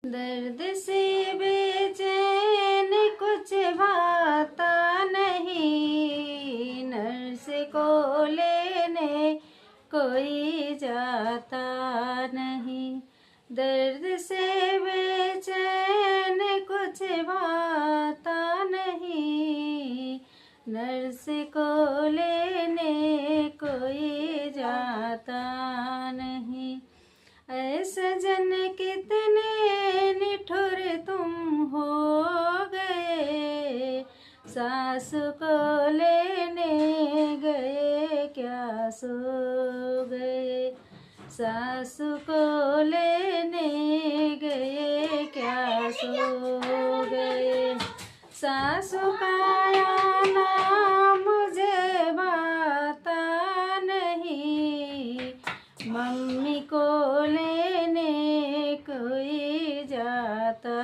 दर्द से बेचैन कुछ भाता नहीं, नर्स को लेने कोई जाता नहीं। दर्द से बेचैन कुछ भाता नहीं, नर्स को लेने कोई जाता नहीं। ऐ सजन कितने निठुर तुम हो गए, सासु को लेने गए क्या सो गए, सासु को लेने गए क्या सो गए। सासु का आना मुझे भाता नहीं, मम्मी को लेने कोई जाता